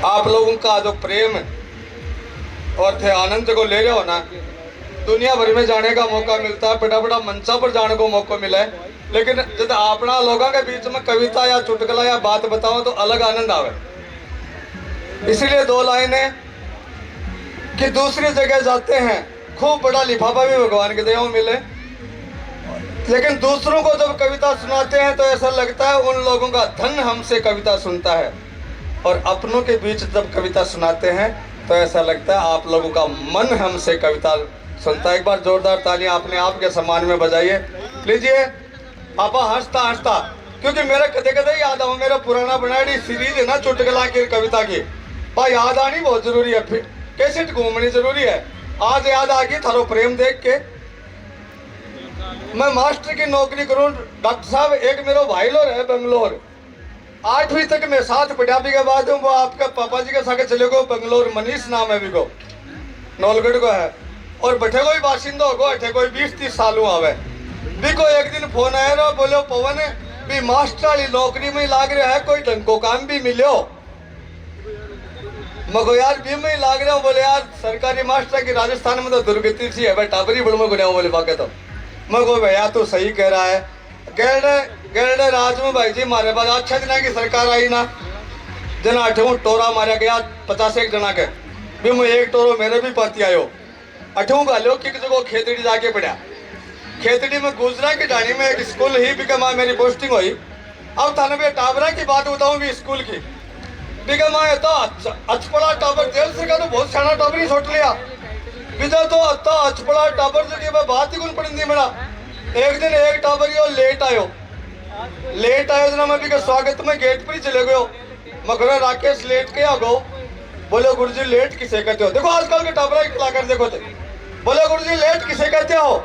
आप लोगों का जो प्रेम और थे आनंद को ले रहे हो ना, दुनिया भर में जाने का मौका मिलता है, बड़ा बड़ा मंचा पर जाने को मौका मिला है, लेकिन जब अपना लोगों के बीच में कविता या चुटकुला या बात बताओ तो अलग आनंद आवे। इसीलिए दो लाइनें कि दूसरी जगह जाते हैं, खूब बड़ा लिफाफा भी भगवान के दया मिले, लेकिन दूसरों को जब कविता सुनाते हैं तो ऐसा लगता है उन लोगों का धन हमसे कविता सुनता है, और अपनों के बीच जब कविता सुनाते हैं तो ऐसा लगता है आप लोगों का मन हमसे कविता सुनता है। एक बार जोरदार तालियां अपने आप के सम्मान में बजाइए। लीजिए आपा हंसता हंसता, क्योंकि मेरा कदे कदे याद आओ मेरा पुराना बनाई सीरीज है ना चुटकुला की कविता की, भाई याद आनी बहुत जरूरी है, फिर कैसेट घूमनी जरूरी है। आज याद आ गई थारो प्रेम देख के। मैं मास्टर की नौकरी करूं डॉक्टर साहब, एक मेरा भाई लोग है बेंगलोर, 8वीं तक मैं साथ पढ़ा भी के बाद वो आपका पापा जी के साथ चले गो बेंगलोर, मनीष नाम है भी को, नौलगढ़ को है, और बैठे कोई बाशिंदा होगो अठे कोई 20-30 सालों आवे भी को। एक दिन फोन आया रो, बोलो पवन भी मास्टर वाली नौकरी में लाग रहा है, कोई ढंग को काम भी मिलो। मगो यार भी में लाग रहा हूँ, बोले यार सरकारी मास्टर की राजस्थान में तो दुर्गति सी है भाई, टाबरी बड़ में गुना बोले बाके तो मगो भैया तू सही कह रहा है। गेरडे राज में भाई जी मारे पास अच्छा जना की सरकार आई ना, जना अठू टोरा मारा गया 50 जना के, भी मैं एक टोरो मेरे भी पाती आयो, अठू का लो कि जगह खेतड़ी जाके पड़ा, खेतड़ी में गुजरा की ढाणी में एक स्कूल ही बिकमा मेरी पोस्टिंग हुई। अब थाने में टाबरा की बात बताऊं भी स्कूल की, बिकमा है तो अचपड़ा टाबर जेल से का तो बहुत सारा टाबर ही छोट लिया, बिजा तो अचपड़ा टाबर जो मैं बात ही कौन पड़ी मेरा। एक दिन एक टाबर यो लेट आयो जना, मैं भी के स्वागत में गेट पर ही चले गयो, मगर राकेश लेट के आ गो, बोले गुरुजी लेट किसे कहते हो। देखो आजकल के टाबरा के कलाकार देखो थे, बोले गुरुजी लेट किसे कहते हो,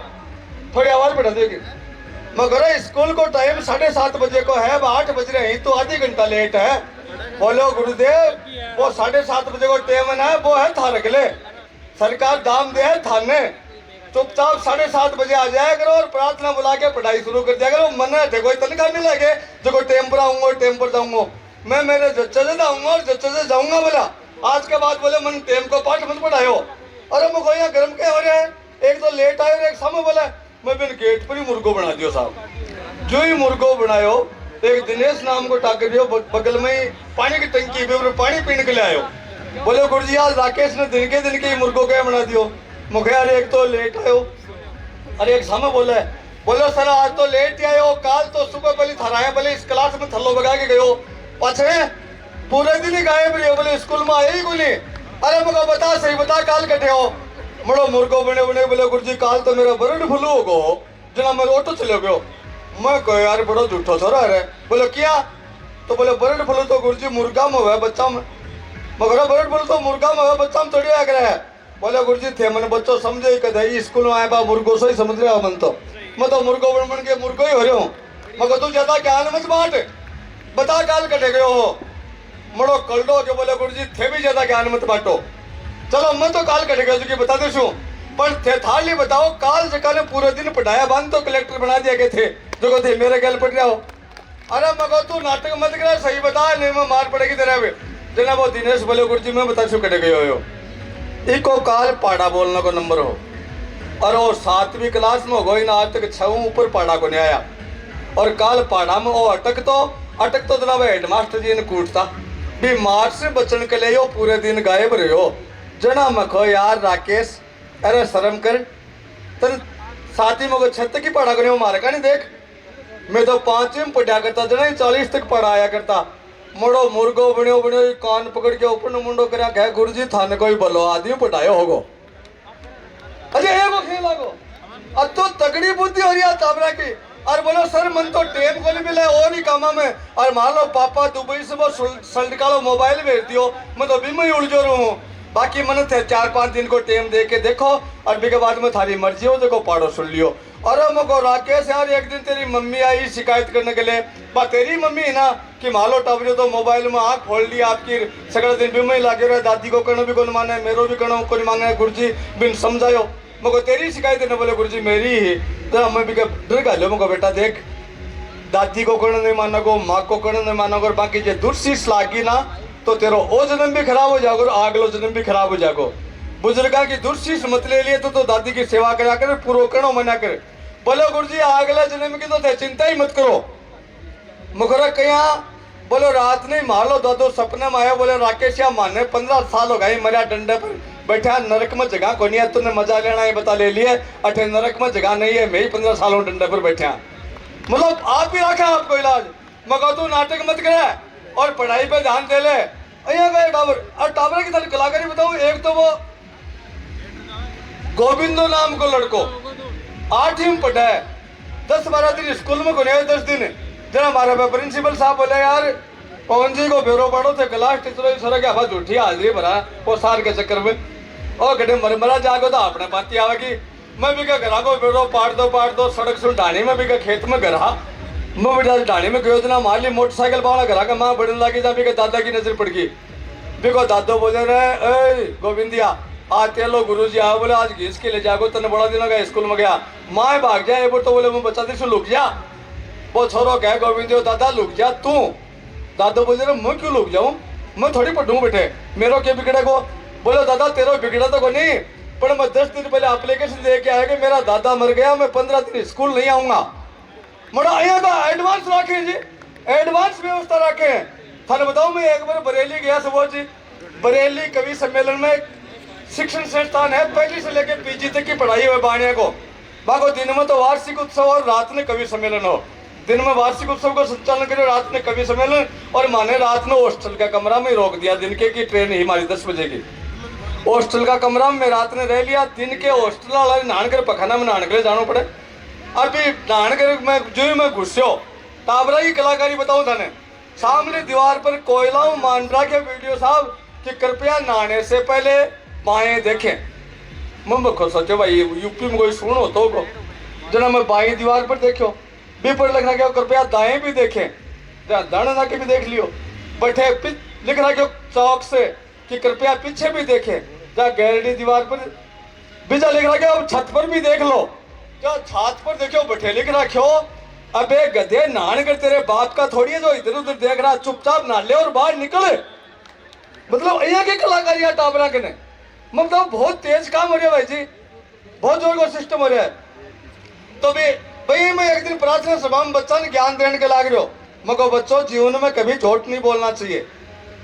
थोड़ी आवाज बढ़ा देगी। मगर स्कूल को टाइम 7:30 बजे को है, 8 बज रहे हैं तो आधी घंटा लेट है। बोलो गुरुदेव वो 7:30 बजे को टाइम है वो है थारक ले, सरकार दाम दे है थाने, चुपचाप 7:30 बजे आ जाया करो और प्रार्थना बुला के पढ़ाई शुरू कर दिया करो। मन है कोई तनख्वाह मिलेगे जो कोई टाइम पर आऊंगा टाइम पर जाऊंगा, मैं मेरे जच्चे से आऊंगा और जच्चे से जाऊंगा। बोला आज के बाद बोले मन टाइम को पाठ मत पढ़ायो। अरे मुझे यहाँ गर्म क्या हो रहा है, एक तो लेट आयो और एक समय बोला मैं बिन गेट पर ही मुर्गो बना दियो साहब। जो ही मुर्गो बनायो, एक दिनेश नाम को टाकर दियो, बगल में ही पानी की टंकी भी पानी पीने के लिए आयो। बोले गुरुजी आज राकेश ने दिन के ही मुर्गो क्या बना दियो। मुझे यार एक तो लेट आयो, अरे एक समय बोले सर आज तो लेट आयो, काल तो सुबह पहले थराया बोले इस क्लास में थल्लो बगा के गयो, पछे पूरे दिन ही गायब रही हो, बोले स्कूल में आए ही कोई नहीं। अरे मुझे बता सही बता काल कटे हो, मड़ो मुर्गो बने बोले गुरुजी काल तो मेरा बर्ड फ्लू हो गो जना मैं ऑटो चले गयो। मैं कहो यार बड़ो झूठो छोरा है। बोले क्या, तो बोले बर्ड फ्लू तो गुरुजी मुर्गा में हुआ बच्चा में, मगर बर्ड फ्लू तो मुर्गा में हुआ बच्चा में थोड़ी आ गया है। बोले गुरुजी थे मैंने बच्चों समझे ही कदे स्कूल में आए बा मुर्गो से ही समझ रहा मन तो मैं तो मुर्गो बन के मुर्गो ही हो रहा हूँ। मगर तू ज्यादा ज्ञान मत बांट, बता काल कटे गयो हो, मड़ो कल्डो के बोले गुरुजी थे भी ज्यादा ज्ञान मत बांटो। चलो मैं तो काल कटे गयो बता दे शू, पर थे थाली बताओ काल जका ने पूरे दिन पढ़ाया बंद तो कलेक्टर बना दिया गए थे जो थे मेरे गल पड़ रहा हो। अरे मगर तू नाटक मत कर, सही बता नहीं मैं मार पड़ेगी तेरा भी। जना वो दिनेश बोले गुरुजी मैं बता शू कटे गयो हो। इको काल पाड़ा बोलने को नंबर हो, और वो 7वीं क्लास में हो गई ना आज तक 6 ऊपर पाड़ा को नहीं आया, और काल पाड़ा में वो अटक तो जनाब हेडमास्टर जी ने कूटता भी मार से बचन के लिए पूरे दिन गायब रहे हो। जना मखो यार राकेश अरे शर्म कर, तन 7वीं में 6 की पढ़ा कर मारे का नहीं देख, मैं तो 5वीं में पढ़ा करता जना 40 तक पढ़ा आया करता। मुड़ो मुर्गो बनो कान पकड़ के ऊपर मुंडो करा कह गुरुजी थाने कोई भलो आदमी पढ़ायो होगो। अरे एगो खेल आगो अब तो तगड़ी बुद्धि हो रही है ताबरा की। और बोलो सर मन तो टेम को नहीं मिला और ही कामा में, और मान लो पापा दुबई से वो सल्टकालो मोबाइल भेज दियो, मैं तो भी मैं उलझो रहा हूँ। बाकी मैंने 4-5 दिन को टेम दे के देखो और भी के बाद में थारी मर्जी हो देखो पाड़ो सुन लियो। और मको राकेश यार एक दिन तेरी मम्मी आई शिकायत करने के लिए, बात तेरी मम्मी है ना कि मालो टाबरियो तो मोबाइल में आँख खोल ली आपकी, सगले दिन भी में लागे रहे, दादी को कहना भी कौन माने मेरो भी कहना कोई मांगे गुरुजी बिन समझायो। मको तेरी शिकायत है ना, बोले गुरुजी मेरी ही। तो मैं भी डर गा लो मको बेटा देख दादी को कहना नहीं माना को, माँ को कहना नहीं माना को, बाकी जो दुर्शीष लागी ना तो तेरो ओ जन्म भी खराब हो जाओगे और आगलो जन्म भी खराब हो जाओगे। बुजुर्गा की दुर्शीष मत ले लिए तो दादी की सेवा करा कर, पूरो करो मना कर। बोलो गुरु जी अगला जन्म की तो थे चिंता ही मत करो। मुखरा कया बोलो रात नहीं मार लो दादो सपने में आया, बोले राकेश या माने 15 साल हो गए मरिया डंडे पर बैठा, नरक में जगह को नहीं है, तूने मजा लेना है बता ले लिए, अठे नरक में जगह नहीं है, मैं ही 15 सालों डंडे पर बैठा। मतलब आप भी रखा आपको इलाज, मगर तू नाटक मत करे और पढ़ाई पे ध्यान दे ले। अया गए टावर और टावर की तरह कलाकारी बताऊं, एक तो वो गोविंदो नाम को लड़को 8वीं में पढ़ा है, 10-12 दिन स्कूल में गुने 10 दिन जरा हमारे प्रिंसिपल साहब बोले यार पवन जी को बेरो पढ़ो थे क्लास टीचर सर के आवाज उठी हाजिरी भरा वो सार के चक्कर में और गड्ढे मरा जागो तो अपने पाती आवेगी। मैं भी क्या घरा को बेरो पाट दो सड़क सुन ढाणी में भी क्या खेत में घरा मैं बेटा ढाणी में गयो जना मार ली मोटरसाइकिल वाला घरा का माँ बढ़ने लगी जा भी दादा की नजर पड़ गई। देखो दादो बोले रहे गोविंदिया आते लो गुरु जी आओ, बोले आज घीस के ले जागो तने बड़ा दिन हो गया स्कूल में गया, माँ भाग जाए तो बोले मैं बच्चा दी लुक जा। वो छोरो कह गोविंद दादा लुक जा तू। दादा बोले रहे मैं क्यों लुक जाऊं, मैं थोड़ी पढ़ूं बेटे, मेरो क्या बिगड़े को। बोले दादा तेरा बिगड़ा तो को नहीं, पर मैं 10 दिन पहले एप्लीकेशन दे के आया कि मेरा दादा मर गया, मैं 15 दिन स्कूल नहीं आऊंगा। मोड़ा यहाँ का एडवांस रखे जी, एडवांस व्यवस्था रखे। थाने बताओ मैं एक बार बरेली गया सुबह जी, बरेली कवि सम्मेलन में शिक्षण संस्थान है, पहली से लेकर पीजी तक की पढ़ाई हुई बाणिया को। बाको दिन में तो वार्षिक उत्सव और रात में कवि सम्मेलन हो, दिन में वार्षिक उत्सव का संचालन करे, रात में कवि सम्मेलन, और माने रात में हॉस्टल का कमरा में रोक दिया, दिन के की ट्रेन ही हमारी 10 बजे की, हॉस्टल का कमरा में रात में रह लिया। दिन के हॉस्टल वाला नहान कर पखाना में नहान के लिए जाना पड़े। अभी नहान कर मैं जो मैं घुस्यो टाबरा की कलाकारी बताऊं थाने, सामने दीवार पर कोयलाओं मांडरा के वीडियो साहब कि कृपया नहाने से पहले बाएं देखें। मैं खुद सोचो भाई यूपी में कोई सुन हो तो जना मैं बाएं दीवार पर देखो भी पर लिख रहा क्या कृपया दाएं भी देखें, दाना ना के भी देख लियो। बैठे लिख रहा क्यों चौक से कि कृपया पीछे भी देखें, जहाँ गैलरी दीवार पर बीजा लिख रहा क्या छत पर भी देख लो, क्या छत पर देखो बैठे लिख रहा क्यों। अबे गधे नहान कर तेरे बाप का थोड़ी है जो इधर उधर देख रहा, चुपचाप नहा ले और बाहर निकले। मतलब यहाँ की कलाकारियां टाबरा के ने मतलब बहुत तेज काम हो रहा है भाई जी, बहुत जोर का सिस्टम हो रहा है। तो भाई मैं एक दिन प्रार्थना सभा में बच्चा ने ज्ञान देने के लाग रहे हो, मगर बच्चों जीवन में कभी झूठ नहीं बोलना चाहिए,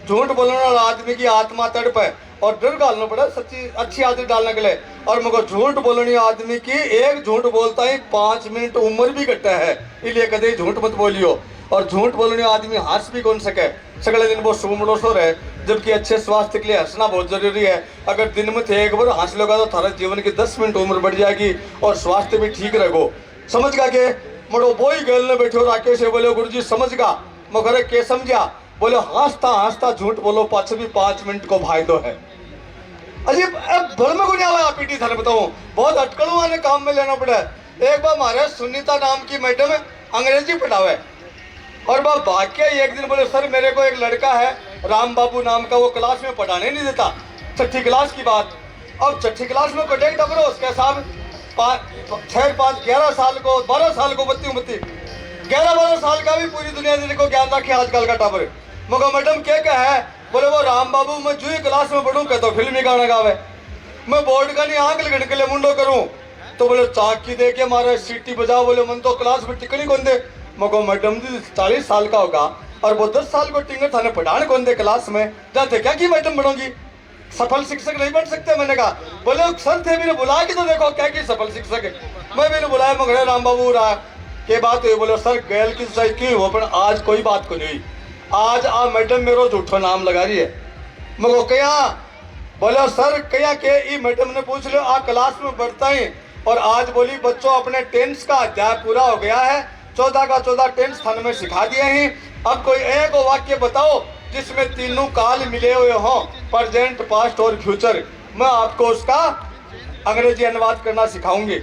झूठ बोलने वाला आदमी की आत्मा तड़प है और डर डालना पड़ा सच्ची अच्छी आदत डालने के लिए। और मगर झूठ बोलने आदमी की एक झूठ बोलता ही 5 मिनट उम्र भी घटा है, इसलिए कदे झूठ मत बोलियो। और झूठ बोलने आदमी हंस भी कौन सके, सगले दिन वो सुमड़ो सो रहे, जबकि अच्छे स्वास्थ्य के लिए हंसना बहुत जरूरी है। अगर दिन में थे एक बार हंस लोगा तो थारा जीवन की 10 मिनट उम्र बढ़ जाएगी और स्वास्थ्य भी ठीक रहेगो। समझ गा के मोड़ो बोई गल ने बैठो राकेश से बोले गुरु जी समझ गा, मगर के समझा, बोले हंसता हंसता झूठ बोलो पाछे भी 5 मिनट को फायदो है। अजीब भर में को नहीं आवा पीटी थाने बताऊं, बहुत अटकलों वाले काम में लेना पड़ा है। एक बार हमारे सुनीता नाम की मैडम अंग्रेजी पढ़ावे और वह वाक्य एक दिन बोले सर मेरे को एक लड़का है राम बाबू नाम का, वो क्लास में पढ़ाने नहीं देता, 6ठी क्लास की बात। अब 6ठी क्लास में कटेक्ट टबरो उसके साहब 11 साल को 12 साल को 11-12 साल का भी पूरी दुनिया देने को ज्ञान रखे आजकल का टाबर। मगर मैडम क्या है, बोले वो राम बाबू मैं जो ही क्लास में पढ़ूं कहता तो फिल्मी गाना गावे, मैं बोर्ड का नहीं आंख लगने के लिए मुंडो करूं तो बोले चाकी दे के मारा सीटी बजाओ, बोले मन तो क्लास में टिकनी कौन दे। मगर मैडम जी 40 साल का होगा और वो 10 साल को टिंगर थाने पढ़ाने कौन दे क्लास में, जाते क्या की मैडम बनोगी, सफल शिक्षक नहीं बन सकते। मैंने कहा बोले सर थे मेरे बुला के तो देखो क्या की सफल शिक्षक है, मैं मैंने बुलाया मगर राम बाबू रहा के बात हुई, बोले सर गैल की सही क्यों हो, पर आज कोई बात को नहीं हुई, आज आ मैडम मेरो झूठो नाम लगा रही है। मगर क्या बोले सर क्या के ई मैडम ने पूछ लो आ क्लास में पढ़ता ही, और आज बोली बच्चों अपने टेंस का अध्याय पूरा हो गया है, 14 का 14 टेंस थाने में सिखा दिए हैं। अब कोई एक वाक्य बताओ जिसमें तीनों काल मिले हुए हों, प्रेजेंट पास्ट और फ्यूचर, मैं आपको उसका अंग्रेजी अनुवाद करना सिखाऊंगी।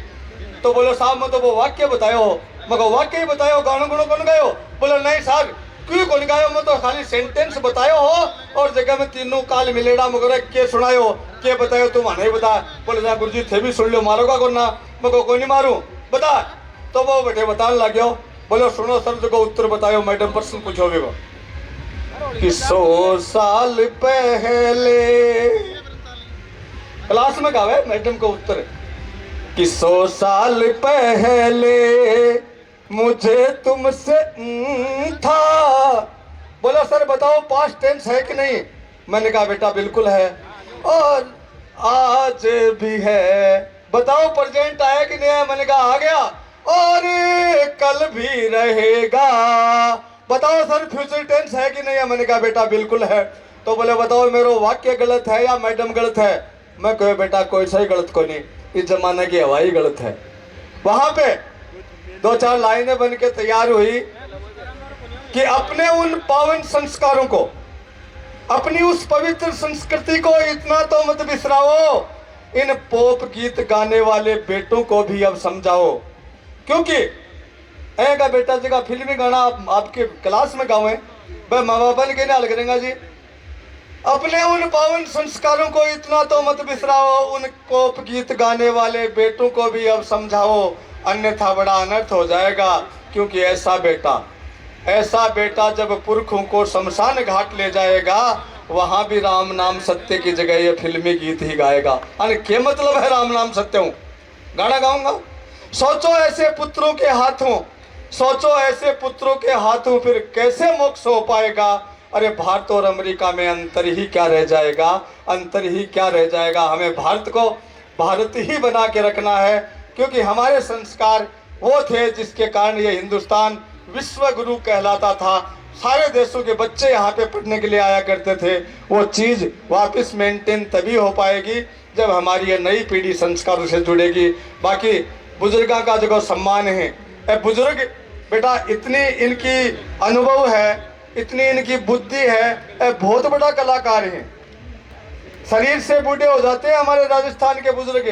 तो बोले साहब मैं तो वो वाक्य बताए हो, मगर वाक्य ही बताए हो, गानों गुणों कौन गए हो, बोले नहीं सर क्यों कौन गायो, मैं तो खाली सेंटेंस बतायो हो और जगह में तीनों काल मिलेड़ा मगर के सुनायो के बतायो तुम नहीं बता। बोले जा गुरु जी थे भी सुन लो मारोगा कौन ना, मैं कोई नहीं मारू बता। तो वो बैठे बताने लग गयो, बोले सुनो सर जो उत्तर बतायो मैडम प्रश्न पूछो भी वो कि 100 साल पहले, क्लास में गावे मैडम को उत्तर कि 100 साल पहले मुझे तुमसे था। बोला सर बताओ पास्ट टेंस है कि नहीं? मैंने कहा बेटा बिल्कुल है, और आज भी है। बताओ प्रेजेंट आया कि नहीं है? मैंने कहा आ गया, और कल भी रहेगा। बताओ सर फ्यूचर टेंस है कि नहीं है? मैंने कहा बेटा बिल्कुल है। तो बोले बताओ मेरा वाक्य गलत है या मैडम गलत है? मैं कहे बेटा कोई सही गलत को नहीं, इस जमाने की हवाई गलत है। वहां पे 2-4 लाइनें बन के तैयार हुई कि अपने उन पावन संस्कारों को, अपनी उस पवित्र संस्कृति को इतना तो मत बिसराओ, इन पोप गीत गाने वाले बेटों को भी अब समझाओ। क्योंकि ऐगा बेटा जी का फिल्मी गाना आपके क्लास में गावे, वह माँ बाप के नाल करेंगे जी। अपने उन पावन संस्कारों को इतना तो मत बिसराओ, उन पोप गीत गाने वाले बेटों को भी अब समझाओ, अन्यथा बड़ा अनर्थ हो जाएगा। क्योंकि ऐसा बेटा जब पुरखों को शमशान घाट ले जाएगा, वहां भी राम नाम सत्य की जगह ये फिल्मी गीत ही गाएगा। अरे क्या मतलब है राम नाम सत्य हूं, गाना गाऊंगा? सोचो ऐसे पुत्रों के हाथों, सोचो ऐसे पुत्रों के हाथों फिर कैसे मोक्ष हो पाएगा। अरे भारत और अमेरिका में अंतर ही क्या रह जाएगा, अंतर ही क्या रह जाएगा। हमें भारत को भारत ही बना के रखना है, क्योंकि हमारे संस्कार वो थे जिसके कारण ये हिंदुस्तान विश्व गुरु कहलाता था। सारे देशों के बच्चे यहाँ पे पढ़ने के लिए आया करते थे। वो चीज़ वापस मेंटेन तभी हो पाएगी जब हमारी ये नई पीढ़ी संस्कारों से जुड़ेगी। बाकी बुजुर्गों का जो सम्मान है, बुजुर्ग बेटा इतनी इनकी अनुभव है, इतनी इनकी बुद्धि है, बहुत बड़ा कलाकार है। शरीर से बूढ़े हो जाते हैं हमारे राजस्थान के बुजुर्ग,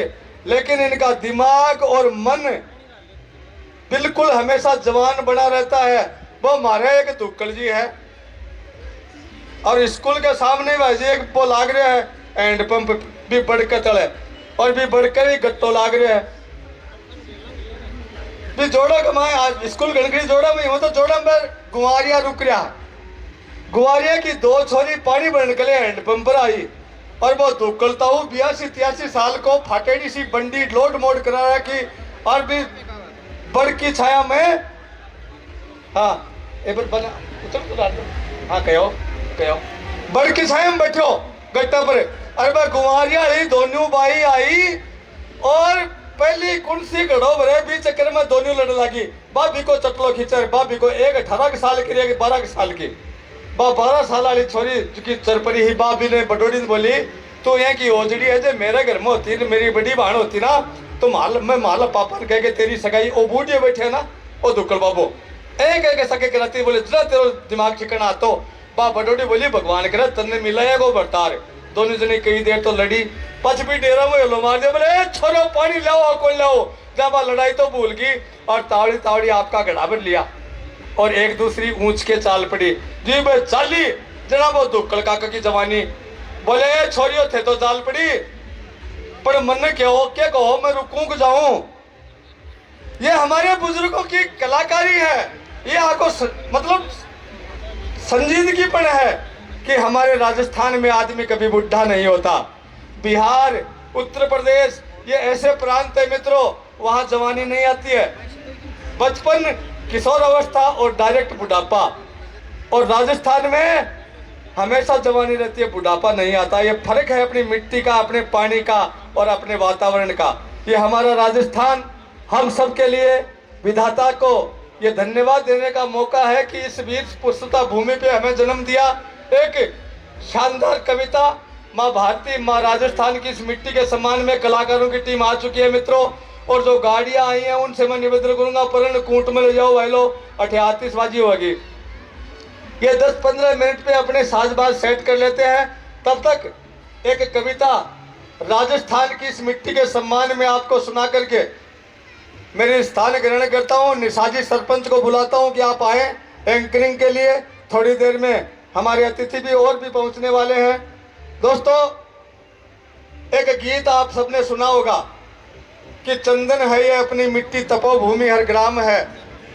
लेकिन इनका दिमाग और मन बिल्कुल हमेशा जवान बना रहता है। वो हमारे एक दुक्कड़ जी है, और स्कूल के सामने भाई एक वो लाग रहा है एंड पंप भी बढ़कर तले, और भी बढ़कर ही गट्टो लाग रहा है। भी जोड़ा कमाए आज स्कूल गणगड़ी जोड़ा में हो, तो जोड़ा में गुआरिया रुक रहा, गुआरिया की 2 छोरी पानी भरने के लिए हैंड पंप पर आई, और वो दुक्कड़ता हूँ 82-83 साल को फाटेड़ी सी बंडी लोड मोड करा रहा की, और भी बड़ की छाया में, हाँ एक बार बना उतर तो डाल दो, हाँ कहो बड़ की छाया में बैठो गट्टा पर। अरे भाई गुआरिया ही दोनों बाई आई, और पहली कुंसी घड़ो भरे भी चक्कर में दोनों लड़ लगी। भाभी को चटलो खींचा, भाभी को एक 18 साल की, 12 साल की, 12 साल वाली छोरी की चरपरी ही। भाभी ने बटोरी बोली तो यहाँ की ओजड़ी है जो मेरे घर में होती, मेरी बड़ी बहन होती ना, तो मैं माला पापा ने कह के तेरी सगाई ओ बूढ़े बैठे ना ओ दुक्कड़ बाबू एक कह के सके कराती। बोले जरा तेरा दिमाग चिकना तो बा बटोरी बोली भगवान करे तन्ने मिला है गो बरतार। दोनों जने कई देर तो लड़ी, पच भी डेरा में लो मार दिया। बोले छोरो पानी लाओ कौन लाओ, जब लड़ाई तो भूल गई, और तावड़ी तावड़ी आपका घड़ा भर लिया, और एक दूसरी ऊंच के चाल पड़ी जी। भाई चाली जना वो दुक्कड़ काका की जवानी। बोले छोरियों थे तो चाल पड़ी, पर मन में क्या कहो मैं रुकूं जाऊं। ये हमारे बुजुर्गों की कलाकारी है, ये आपको मतलब संजीदगीपन है कि हमारे राजस्थान में आदमी कभी बुढ़ा नहीं होता। बिहार, उत्तर प्रदेश ये ऐसे प्रांत है मित्रों, वहां जवानी नहीं आती है, बचपन, किशोर अवस्था और डायरेक्ट बुढ़ापा। और राजस्थान में हमेशा जवानी रहती है, बुढ़ापा नहीं आता। ये फर्क है अपनी मिट्टी का, अपने पानी का और अपने वातावरण का। ये हमारा राजस्थान हम सब के लिए विधाता को ये धन्यवाद देने का मौका है कि इस वीर पुरुषता भूमि पे हमें जन्म दिया। एक शानदार कविता माँ भारती, माँ राजस्थान की इस मिट्टी के सम्मान में कलाकारों की टीम आ चुकी है मित्रों। और जो गाड़ियां आई हैं उनसे मैं निवेदन करूंगा परण कूट में ले जाओ भाई लो, 88 बाजी होगी। ये 10-15 मिनट पे अपने साजबाज सेट कर लेते हैं, तब तक एक कविता राजस्थान की इस मिट्टी के सम्मान में आपको सुना करके मेरे स्थान ग्रहण करता हूँ। निशाजी सरपंच को बुलाता हूँ कि आप आए एंकरिंग के लिए। थोड़ी देर में हमारे अतिथि भी और भी पहुँचने वाले हैं। दोस्तों एक गीत आप सबने सुना होगा कि चंदन है ये अपनी मिट्टी तपोभूमि हर ग्राम है,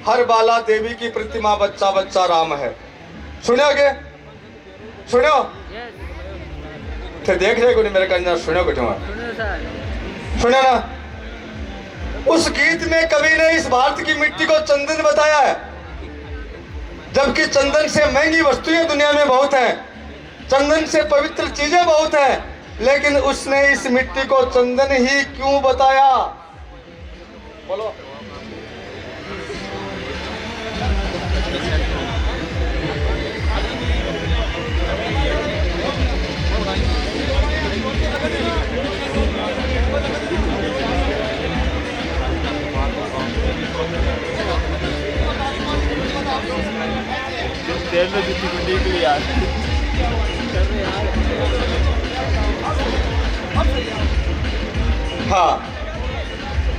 हर बाला देवी की प्रतिमा बच्चा बच्चा राम है। सुनोगे सुनो थे देख रहे कोई मेरे कन्या सुनो कुछ सुनो ना। उस गीत में कवि ने इस भारत की मिट्टी को चंदन बताया है, जबकि चंदन से महंगी वस्तुएं दुनिया में बहुत हैं, चंदन से पवित्र चीजें बहुत हैं, लेकिन उसने इस मिट्टी को चंदन ही क्यों बताया? बोलो। तेल में जुटी गुंडी के लिए यार हाँ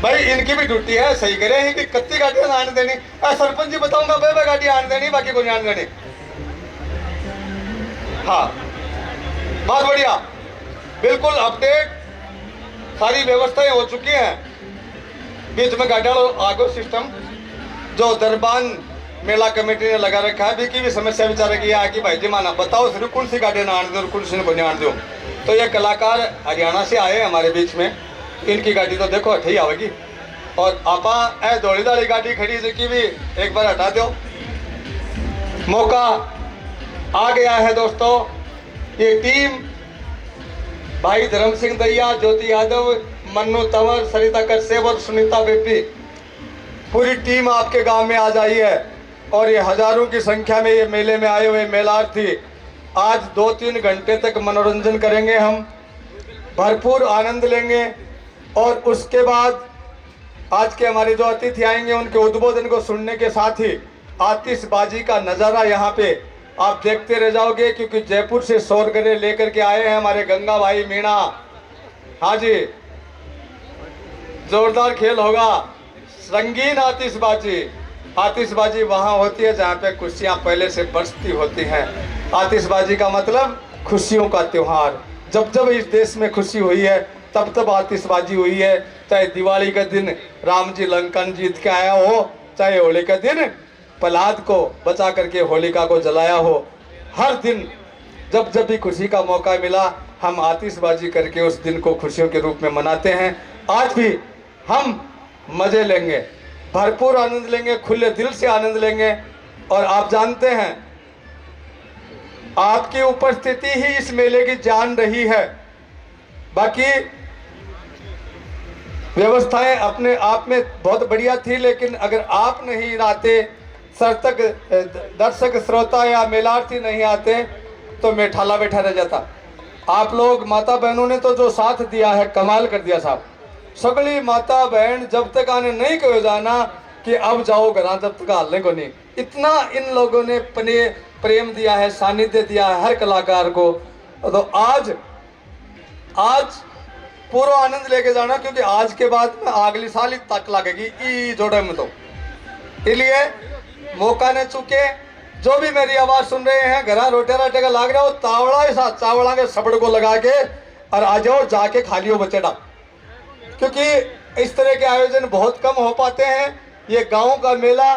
भाई इनकी भी ड्यूटी है, सही करे हैं कि कत्ती गाड़ियां आने देनी। सरपंच जी बताऊंगा बे गाड़ी आने देनी, बाकी कोई आने देनी। हाँ बहुत बढ़िया, बिल्कुल अपडेट, सारी व्यवस्थाएं हो चुकी हैं। बीच में गाड़ियां आगो सिस्टम जो दरबान मेला कमेटी ने लगा रखा है, भी समस्या विचार की है कि भाई जी माना बताओ सिर्फ कौन सी गाड़ियां ना आने दो और कौन सी नहीं आने दो। तो ये कलाकार हरियाणा से आए हमारे बीच में, इनकी गाड़ी तो देखो हठी आवेगी, और आपा ए दौड़ी दाड़ी गाड़ी खड़ी जिसकी भी एक बार हटा दो। मौका आ गया है दोस्तों, ये टीम भाई धर्म सिंह दैया, ज्योति यादव, मन्नू तंवर, सरिता कश्यप और सुनीता बेपी, पूरी टीम आपके गांव में आ जाई है। और ये हजारों की संख्या में ये मेले में आए हुए मेलार्थी आज 2-3 घंटे तक मनोरंजन करेंगे, हम भरपूर आनंद लेंगे। और उसके बाद आज के हमारे जो अतिथि आएंगे उनके उद्बोधन को सुनने के साथ ही आतिशबाजी का नज़ारा यहाँ पे आप देखते रह जाओगे, क्योंकि जयपुर से शोरगरे लेकर के आए हैं हमारे गंगा भाई मीणा। हाँ जी, जोरदार खेल होगा, रंगीन आतिशबाजी। आतिशबाजी वहाँ होती है जहाँ पे खुशियाँ पहले से बरसती होती हैं। आतिशबाजी का मतलब खुशियों का त्योहार। जब जब इस देश में खुशी हुई है तब तब आतिशबाजी हुई है, चाहे दिवाली का दिन राम जी लंकन जीत के आया हो, चाहे होली का दिन प्रहलाद को बचा करके होलिका को जलाया हो। हर दिन जब जब भी खुशी का मौका मिला हम आतिशबाजी करके उस दिन को खुशियों के रूप में मनाते हैं। आज भी हम मज़े लेंगे, भरपूर आनंद लेंगे, खुले दिल से आनंद लेंगे। और आप जानते हैं आपकी उपस्थिति ही इस मेले की जान रही है। बाकी व्यवस्थाएं अपने आप में बहुत बढ़िया थी, लेकिन अगर आप नहीं आते, सर्तक दर्शक श्रोता या मेलार्थी नहीं आते तो मैं ठाला बैठा रह जाता। आप लोग माता बहनों ने तो जो साथ दिया है कमाल कर दिया साहब। सगली माता बहन जब तक आने नहीं कहो जाना कि अब जाओ घर, जब तक हालने को नहीं, इतना इन लोगों ने प्रेम दिया है, सानिध्य दिया है हर कलाकार को। तो आज पूरा आनंद लेके जाना, क्योंकि आज के बाद में अगली साल ही तक लगेगी ई जोड़े में। तो इसलिए मौका ने चुके, जो भी मेरी आवाज़ सुन रहे हैं घर रोटे राटे का लाग रहा हो, तावड़ा के साथ चावड़ा के सबड़ को लगा के और आ जाओ, जाके खा लियो बचेड़ा। क्योंकि इस तरह के आयोजन बहुत कम हो पाते हैं। ये गांव का मेला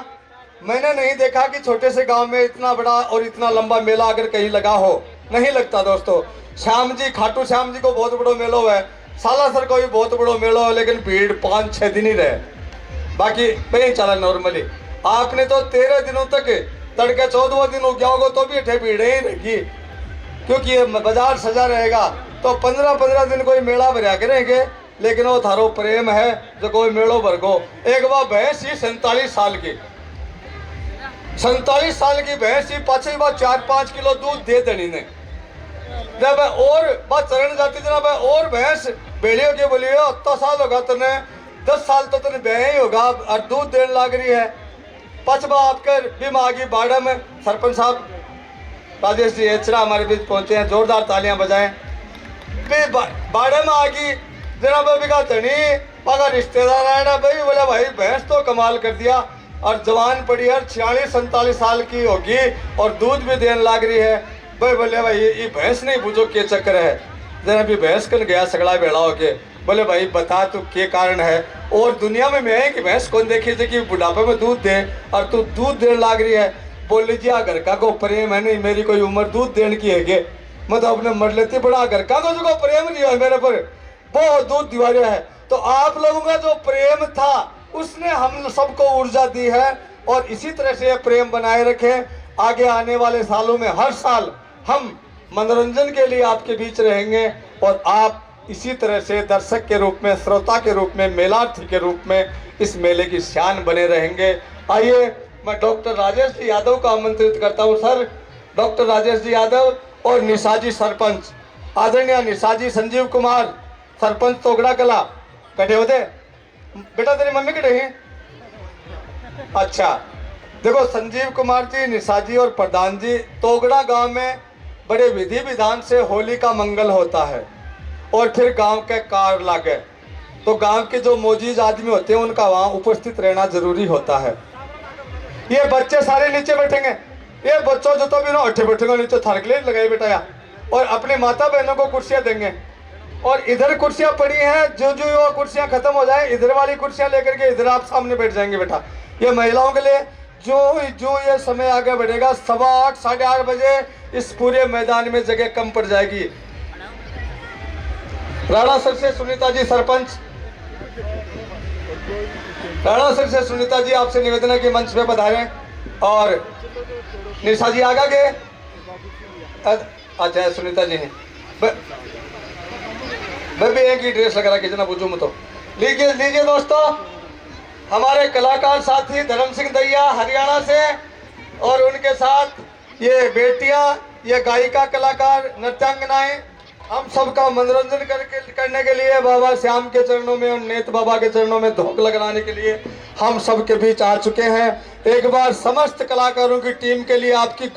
मैंने नहीं देखा कि छोटे से गांव में इतना बड़ा और इतना लंबा मेला अगर कहीं लगा हो, नहीं लगता दोस्तों। श्याम जी, खाटू श्याम जी को बहुत बड़ो मेलो है, सालासर को भी बहुत बड़ो मेलो है, लेकिन भीड़ 5-6 दिन ही रहे, बाकी नहीं चला नॉर्मली। आपने तो 13 दिनों तक तड़के 14वां दिन हो गया होगा तो भी अठे भीड़ ही रहेगी, क्योंकि ये बाजार सजा रहेगा। तो 15-15 दिन कोई मेला भरा करेंगे, लेकिन वो थारो प्रेम है जो कोई मेड़ो भर को। एक बार भैंस ही 47 साल की भैंस ही पाछे बार 4-5 किलो दूध दे देनी ने। जब और बात चरण जाती जनाब और भैंस बेड़ियों के बोलिए 8 साल होगा तने, 10 साल तो तने ब्याह ही होगा और दूध देने लग रही है। पचबा आपके भी मागी बाड़ा में सरपंच साहब राजेश जी एचरा हमारे बीच पहुंचे हैं, जोरदार तालियां बजाएं। बाड़े में आगी जनाब बिका धनी पागा रिश्तेदार आया ना भाई, बोले भाई भैंस तो कमाल कर दिया और जवान पड़ी है, 46-47 साल की होगी और दूध भी देने लग रही है। भाई बोले भाई ये भैंस नहीं पूछो क्या चक्कर है। जरा भी भैंस कल गया सगड़ा बेड़ा होके, बोले भाई बता तू क्या कारण है। और दुनिया में मैं है कि भैंस कौन देखी थी कि बुढ़ापे में दूध दे और तू दूध देने लग रही है। बोल लीजिए घर का को प्रेम है नहीं, मेरी कोई उम्र दूध देने की है गे, मैं तो अपने मर लेती बड़ा घर का को जो प्रेम नहीं है मेरे पर, बहुत दूध दीवारे है। तो आप लोगों का जो प्रेम था उसने हम सबको ऊर्जा दी है, और इसी तरह से प्रेम बनाए रखें। आगे आने वाले सालों में हर साल हम मनोरंजन के लिए आपके बीच रहेंगे, और आप इसी तरह से दर्शक के रूप में, श्रोता के रूप में, मेलार्थी के रूप में इस मेले की शान बने रहेंगे। आइए मैं डॉक्टर राजेश जी यादव को आमंत्रित करता हूं। सर, डॉक्टर राजेश जी यादव और निशाजी सरपंच, आदरणीय निशाजी संजीव कुमार सरपंच तोगड़ा कला, कटे होते बेटा, तेरी मम्मी कटे हैं? अच्छा, देखो संजीव कुमार जी, निशाजी और प्रधान जी, तोगड़ा गांव में बड़े विधि विधान से होली का मंगल होता है, और फिर गांव के कार लागे, तो गांव के जो मौजूद आदमी होते हैं उनका वहां उपस्थित रहना जरूरी होता है। ये बच्चे सारे नीचे बैठेंगे, ये बच्चों जो तो भी ना उठे बैठेंगे नीचे, थरकले लगाए बेटा या, और अपने माता बहनों को कुर्सियां देंगे। और इधर कुर्सियां पड़ी हैं, जो जो वो कुर्सियां खत्म हो जाए इधर वाली कुर्सियां लेकर के इधर आप सामने बैठ जाएंगे बेटा। ये महिलाओं के लिए जो ये समय आगे बढ़ेगा, 8:15 साढ़े 8 बजे इस पूरे मैदान में जगह कम पड़ जाएगी। राणा सर से सुनीता जी सरपंच, राणा सर से सुनीता जी आपसे निवेदन है कि मंच पे पधारें, और निशा जी आगा के, अच्छा सुनीता जी ने मैं भी एक ही ड्रेस लगा रहा, कितना पूछूं मैं तो। लीजिए दोस्तों, हमारे कलाकार साथी धर्म सिंह दैया हरियाणा से, और उनके साथ ये बेटियां, ये गायिका कलाकार, नृत्यांगनाएं, हम सबका मनोरंजन करने के लिए बाबा श्याम के चरणों में और नेत बाबा के चरणों में धोख लगाने के लिए हम सबके बीच आ चुके हैं। एक बार समस्त कलाकारों की टीम के लिए आपकी